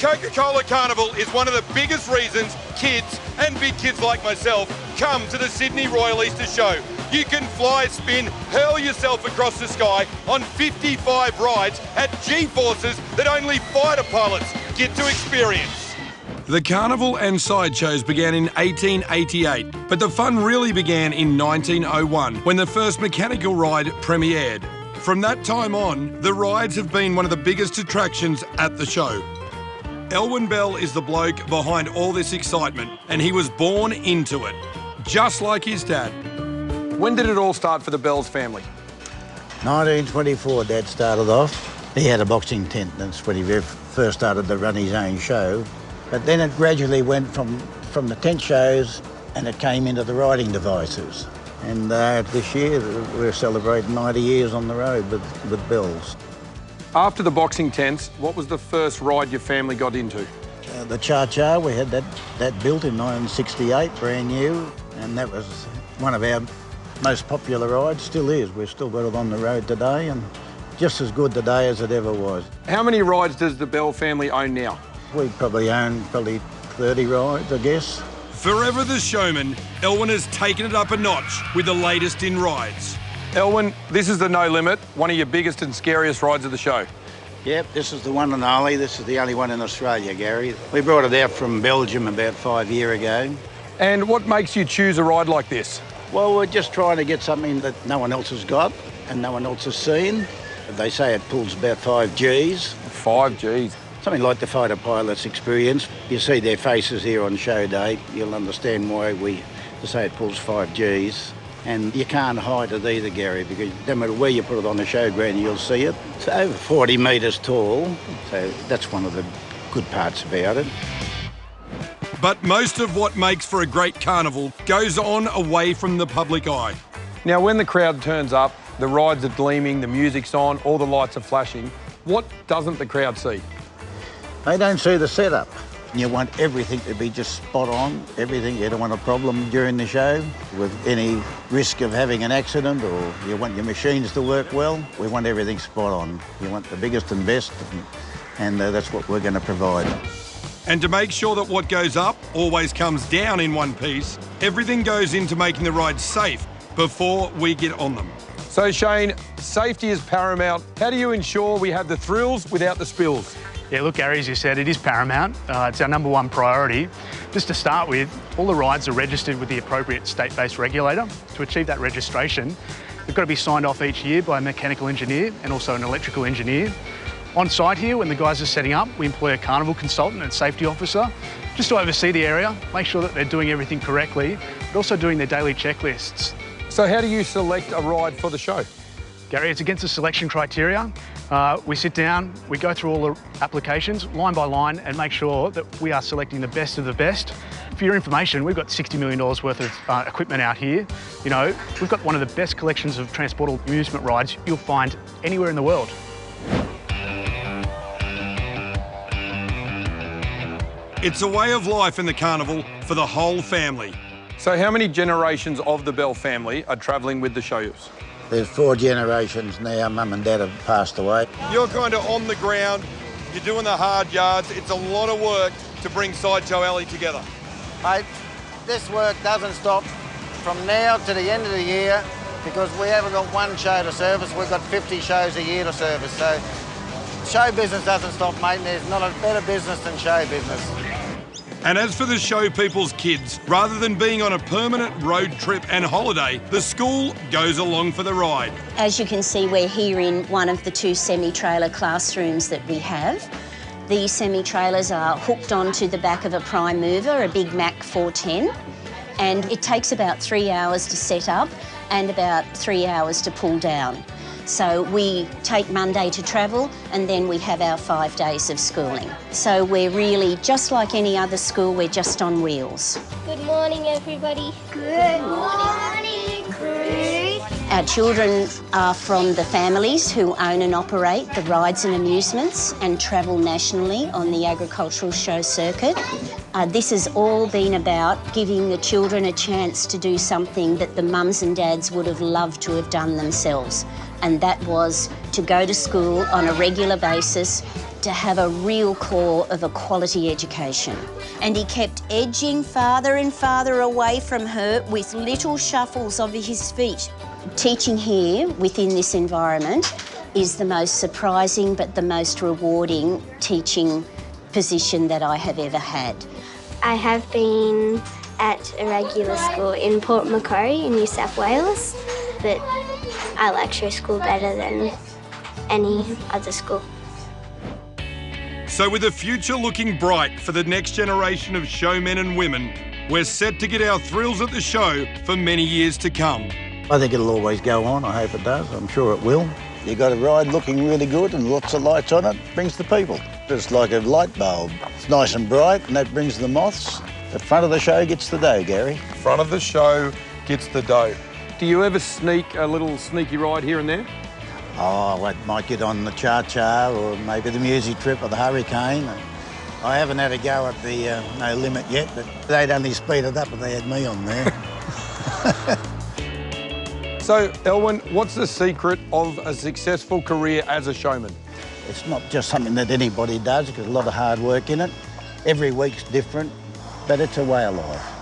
Coca-Cola Carnival is one of the biggest reasons kids, and big kids like myself, come to the Sydney Royal Easter Show. You can fly, spin, hurl yourself across the sky on 55 rides at G-forces that only fighter pilots get to experience. The carnival and sideshows began in 1888, but the fun really began in 1901 when the first mechanical ride premiered. From that time on, the rides have been one of the biggest attractions at the show. Elwyn Bell is the bloke behind all this excitement, and he was born into it, just like his dad. When did it all start for the Bells family? 1924, Dad started off. He had a boxing tent. That's when he first started to run his own show. But then it gradually went from the tent shows and it came into the riding devices. And this year we're celebrating 90 years on the road with Bells. After the boxing tents, what was the first ride your family got into? The Cha-Cha, we had that built in 1968, brand new, and that was one of our most popular rides, still is. We've still got it on the road today and just as good today as it ever was. How many rides does the Bell family own now? We probably own 30 rides, I guess. Forever the showman, Elwyn has taken it up a notch with the latest in rides. Elwyn, this is the No Limit, one of your biggest and scariest rides of the show. Yep, this is the one and only. This is the only one in Australia, Gary. We brought it out from Belgium about 5 years ago. And what makes you choose a ride like this? Well, we're just trying to get something that no one else has got and no one else has seen. They say it pulls about 5 Gs. 5 Gs. Something like the fighter pilots experience. You see their faces here on show day. You'll understand why we say it pulls 5 Gs. And you can't hide it either, Gary, because no matter where you put it on the showground, you'll see it. It's over 40 metres tall, so that's one of the good parts about it. But most of what makes for a great carnival goes on away from the public eye. Now, when the crowd turns up, the rides are gleaming, the music's on, all the lights are flashing. What doesn't the crowd see? They don't see the setup. You want everything to be just spot on, everything. You don't want a problem during the show with any risk of having an accident, or you want your machines to work well. We want everything spot on. You want the biggest and best, and that's what we're going to provide. And to make sure that what goes up always comes down in one piece, everything goes into making the rides safe before we get on them. So Shane, safety is paramount. How do you ensure we have the thrills without the spills? Yeah, look, Gary, as you said, it is paramount. It's our #1 priority. Just to start with, all the rides are registered with the appropriate state-based regulator. To achieve that registration, they've got to be signed off each year by a mechanical engineer and also an electrical engineer. On site here, when the guys are setting up, we employ a carnival consultant and safety officer just to oversee the area, make sure that they're doing everything correctly, but also doing their daily checklists. So how do you select a ride for the show? Gary, it's against the selection criteria. We sit down, we go through all the applications line by line and make sure that we are selecting the best of the best. For your information, we've got $60 million worth of equipment out here. You know, we've got one of the best collections of transportable amusement rides you'll find anywhere in the world. It's a way of life in the carnival for the whole family. So how many generations of the Bell family are travelling with the shows? There's 4 generations now. Mum and Dad have passed away. You're kind of on the ground, you're doing the hard yards. It's a lot of work to bring Sideshow Alley together. Mate, this work doesn't stop from now to the end of the year because we haven't got one show to service. We've got 50 shows a year to service. So show business doesn't stop, mate. There's not a better business than show business. And as for the show people's kids, rather than being on a permanent road trip and holiday, the school goes along for the ride. As you can see, we're here in one of the 2 semi-trailer classrooms that we have. These semi-trailers are hooked onto the back of a prime mover, a Big Mac 410, and it takes about 3 hours to set up and about 3 hours to pull down. So we take Monday to travel and then we have our 5 days of schooling. So we're really just like any other school, we're just on wheels. Good morning, everybody. Good morning, crew. Our children are from the families who own and operate the rides and amusements and travel nationally on the agricultural show circuit. This has all been about giving the children a chance to do something that the mums and dads would have loved to have done themselves. And that was to go to school on a regular basis, to have a real core of a quality education. And he kept edging farther and farther away from her with little shuffles of his feet. Teaching here within this environment is the most surprising but the most rewarding teaching position that I have ever had. I have been at a regular school in Port Macquarie in New South Wales, but I like Show School better than any other school. So with the future looking bright for the next generation of showmen and women, we're set to get our thrills at the show for many years to come. I think it'll always go on. I hope it does. I'm sure it will. You got a ride looking really good and lots of lights on it, brings the people. It's like a light bulb. It's nice and bright and that brings the moths. The front of the show gets the dough, Gary. Front of the show gets the dough. Do you ever sneak a little sneaky ride here and there? Oh, I might get on the Cha-Cha or maybe the Music Trip or the Hurricane. I haven't had a go at the No Limit yet, but they'd only speed it up if they had me on there. So, Elwyn, what's the secret of a successful career as a showman? It's not just something that anybody does, there's a lot of hard work in it. Every week's different, but it's a way of life.